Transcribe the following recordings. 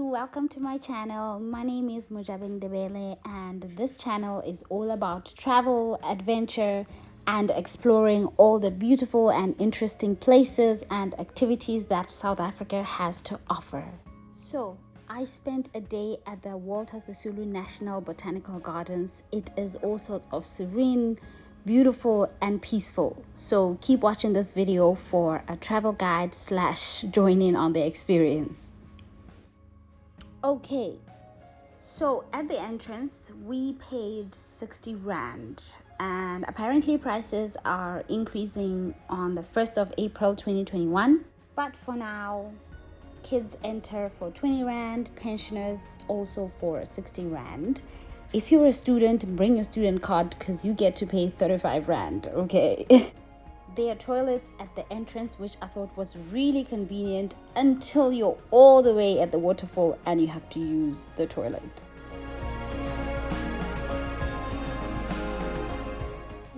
welcome to my channel. My name is Mojabeng Ndebele, and this channel is all about travel, adventure, and exploring all the beautiful and interesting places and activities that South Africa has to offer. So, I spent a day at the Sisulu National Botanical Gardens. It is all sorts of serene, beautiful, and peaceful. So keep watching this video for a travel guide / join in on the experience. Okay, so at the entrance we paid 60 Rand, and apparently prices are increasing on the 1st of April 2021. But for now, kids enter for 20 Rand, pensioners also for 60 Rand. If you're a student, bring your student card because you get to pay 35 Rand, okay? There are toilets at the entrance, which I thought was really convenient until you're all the way at the waterfall and you have to use the toilet.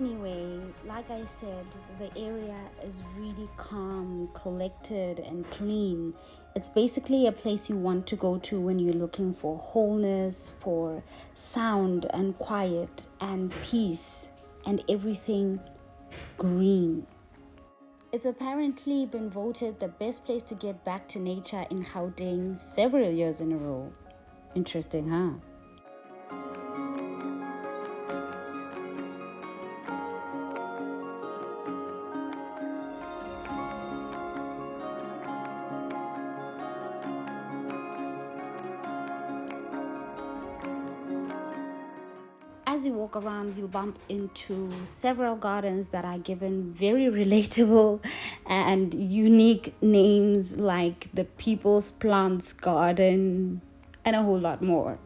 Anyway, like I said, the area is really calm, collected, and clean. It's basically a place you want to go to when you're looking for wholeness, for sound and quiet and peace and everything green. It's apparently been voted the best place to get back to nature in Gauteng several years in a row. Interesting, huh? As you walk around, you'll bump into several gardens that are given very relatable and unique names like the People's Plants Garden and a whole lot more.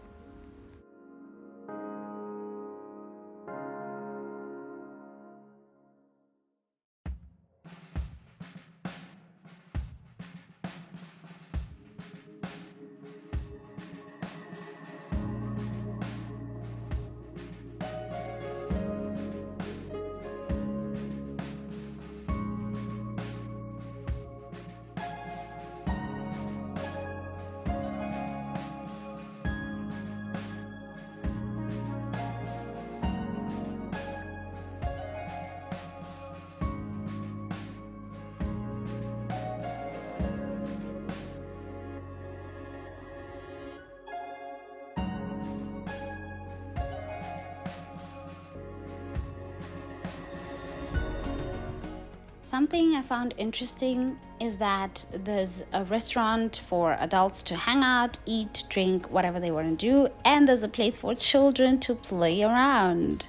Something I found interesting is that there's a restaurant for adults to hang out, eat, drink, whatever they want to do, and there's a place for children to play around.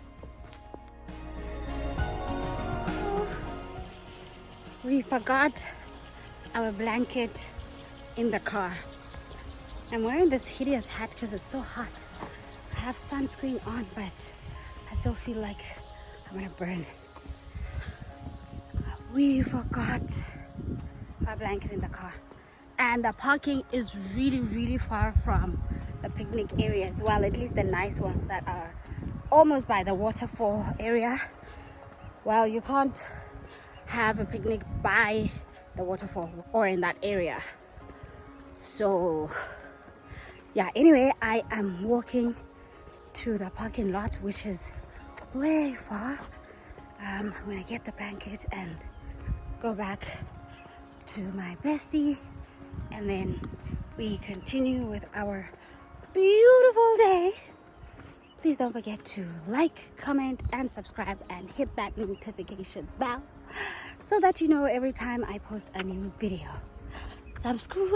We forgot our blanket in the car. I'm wearing this hideous hat because it's so hot. I have sunscreen on, but I still feel like I'm gonna burn. We forgot our blanket in the car, and the parking is really far from the picnic area as well, at least the nice ones that are almost by the waterfall area. Well, you can't have a picnic by the waterfall or in that area. So yeah, anyway, I am walking to the parking lot, which is way far. I'm gonna get the blanket and go back to my bestie, and then we continue with our beautiful day. Please don't forget to like, comment, and subscribe, and hit that notification bell so that you know every time I post a new video. Subscribe!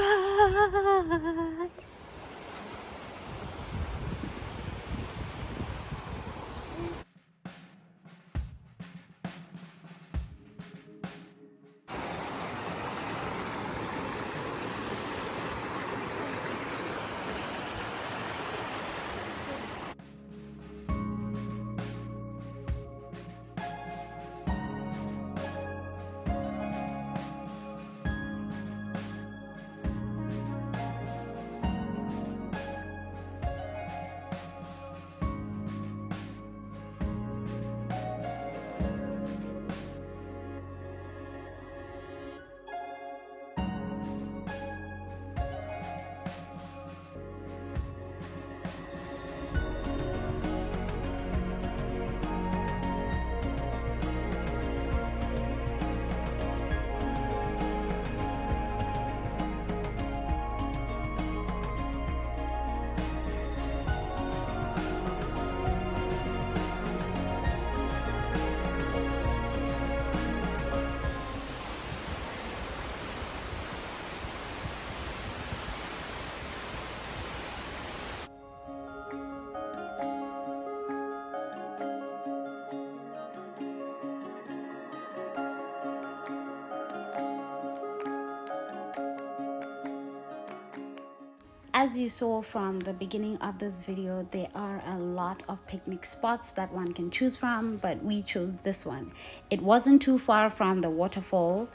As you saw from the beginning of this video, there are a lot of picnic spots that one can choose from, but we chose this one. It wasn't too far from the waterfall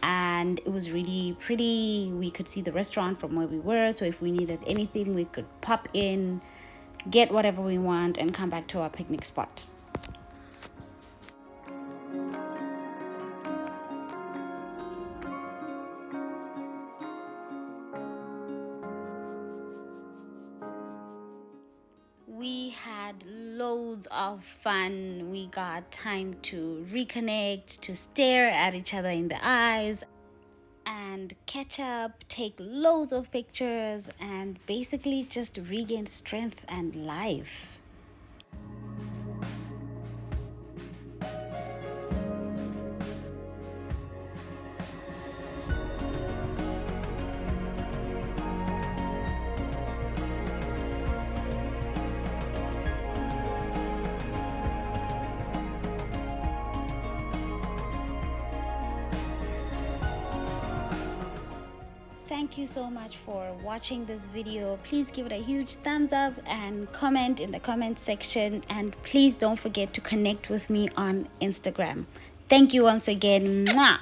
and it was really pretty. We could see the restaurant from where we were, so if we needed anything we could pop in, get whatever we want, and come back to our picnic spot. We had loads of fun. We got time to reconnect, to stare at each other in the eyes, and catch up, take loads of pictures, and basically just regain strength and life. Thank you so much for watching this video. Please give it a huge thumbs up and comment in the comment section, and please don't forget to connect with me on Instagram. Thank you once again. Mwah!